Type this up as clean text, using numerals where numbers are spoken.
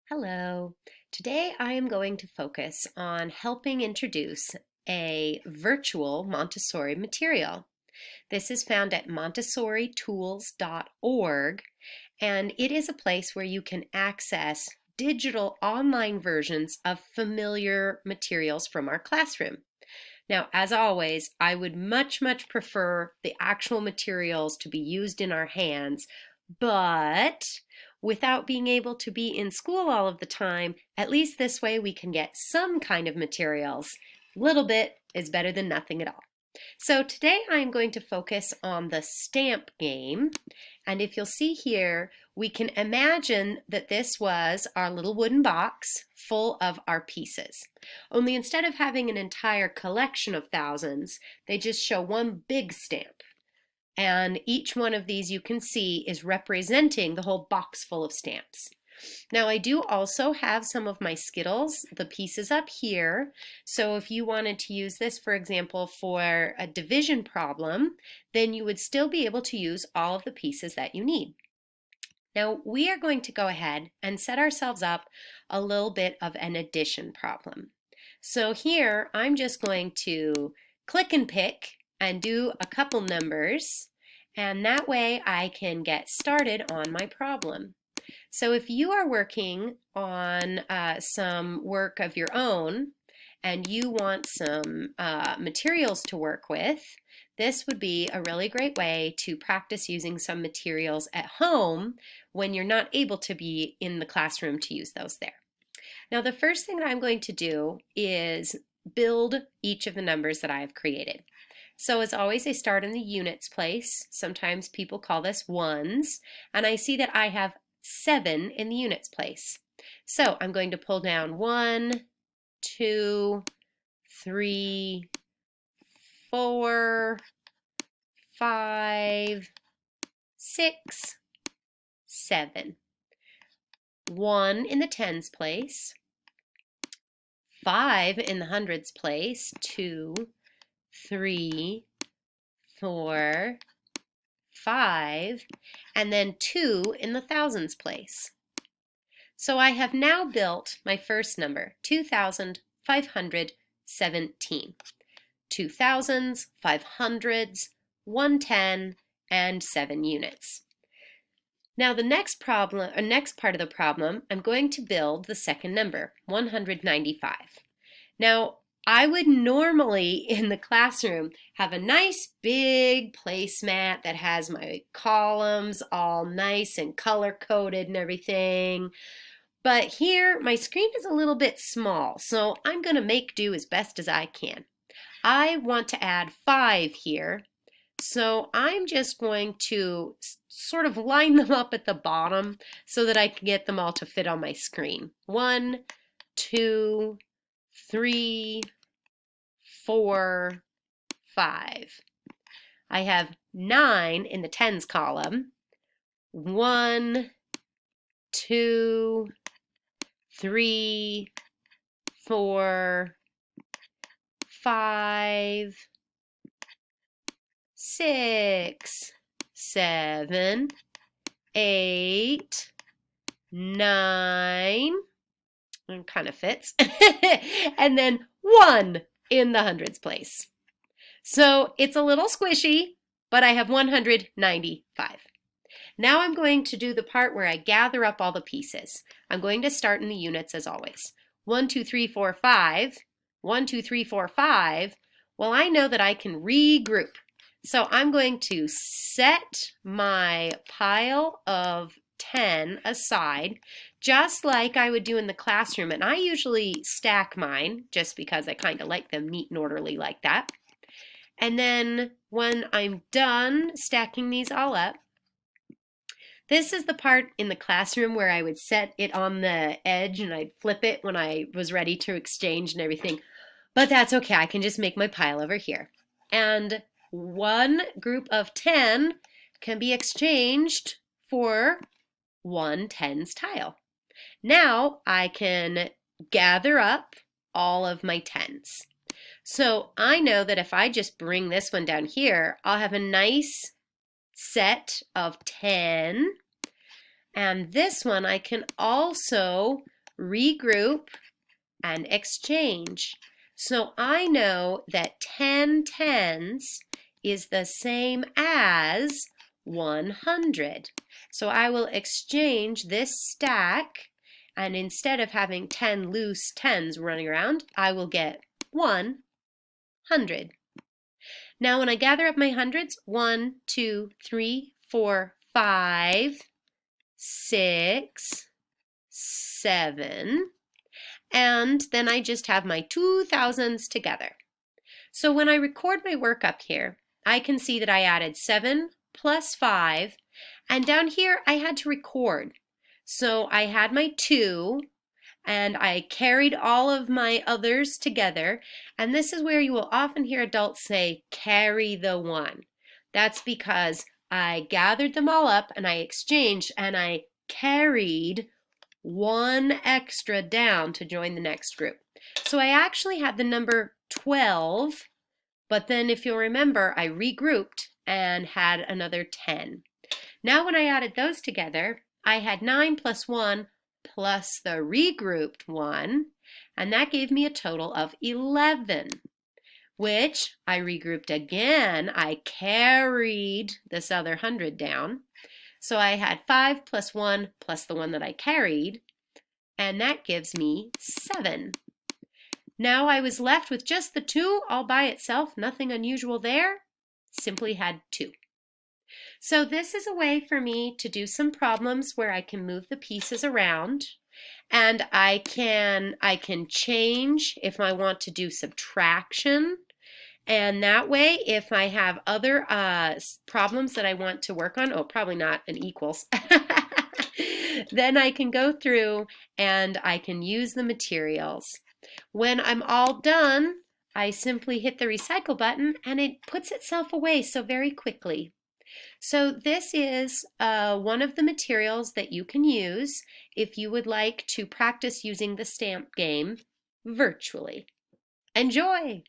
Hello. Today I am going to focus on helping introduce a virtual Montessori material. This is found at montessoritools.org, and it is a place where you can access digital online versions of familiar materials from our classroom. Now, as always, I would much prefer the actual materials to be used in our hands, but without being able to be in school all of the time, at least this way we can get some kind of materials. Little bit is better than nothing at all. So today I'm going to focus on the stamp game, and if you'll see here, we can imagine that this was our little wooden box full of our pieces. Only instead of having an entire collection of thousands, they just show one big stamp. And each one of these you can see is representing the whole box full of stamps. Now I do also have some of my Skittles, the pieces up here. So if you wanted to use this, for example, for a division problem, then you would still be able to use all of the pieces that you need. Now we are going to go ahead and set ourselves up a little bit of an addition problem. So here I'm just going to click and pick and do a couple numbers, and that way I can get started on my problem. So if you are working on some work of your own and you want some materials to work with, this would be a really great way to practice using some materials at home when you're not able to be in the classroom to use those there. Now the first thing that I'm going to do is build each of the numbers that I have created. So as always, I start in the units place. Sometimes people call this ones, and I see that I have 7 in the units place. So I'm going to pull down 1, 2, 3, 4, 5, 6, 7. 1 in the tens place, 5 in the hundreds place, 2, 3, 4, 5, and then 2 in the thousands place. So I have now built my first number, 2,517. 2,000s, 500s, 110, and 7 units. Now the next part of the problem, I'm going to build the second number, 195. Now I would normally in the classroom have a nice big placemat that has my columns all nice and color-coded and everything. But here my screen is a little bit small, so I'm going to make do as best as I can. I want to add 5 here, so I'm just going to sort of line them up at the bottom so that I can get them all to fit on my screen. 1, 2, 3, 4, 5. I have 9 in the tens column. 1, 2, 3, 4, 5, 6, 7, 8, 9. It kind of fits. And then 1 in the hundreds place. So it's a little squishy, but I have 195. Now I'm going to do the part where I gather up all the pieces. I'm going to start in the units as always. 1, 2, 3, 4, 5. 1, 2, 3, 4, 5. Well, I know that I can regroup. So I'm going to set my pile of 10 aside, just like I would do in the classroom. And I usually stack mine just because I kind of like them neat and orderly like that. And then when I'm done stacking these all up, this is the part in the classroom where I would set it on the edge and I'd flip it when I was ready to exchange and everything. But that's okay, I can just make my pile over here. And one group of 10 can be exchanged for one tens tile. Now I can gather up all of my tens. So I know that if I just bring this one down here, I'll have a nice set of 10. And this one I can also regroup, and exchange. So I know that 10 tens is the same as 100. So I will exchange this stack, and instead of having 10 loose tens running around, I will get 100. Now when I gather up my hundreds, 1, 2, 3, 4, 5, 6, 7, and then I just have my 2000s together. So when I record my work up here, I can see that I added 7 plus 5, and down here I had to record. So I had my 2, and I carried all of my others together, and this is where you will often hear adults say, carry the 1. That's because I gathered them all up and I exchanged and I carried 1 extra down to join the next group. So I actually had the number 12, but then if you'll remember, I regrouped and had another 10. Now when I added those together, I had 9 plus 1 plus the regrouped 1, and that gave me a total of 11, which I regrouped again. I carried this other 100 down. So I had 5 plus 1 plus the 1 that I carried, and that gives me 7. Now I was left with just the 2 all by itself, nothing unusual there, simply had 2. So this is a way for me to do some problems where I can move the pieces around, and I can change if I want to do subtraction. And that way, if I have other problems that I want to work on, oh, probably not an equals, then I can go through and I can use the materials. When I'm all done, I simply hit the recycle button and it puts itself away so very quickly. So this is one of the materials that you can use if you would like to practice using the stamp game virtually. Enjoy!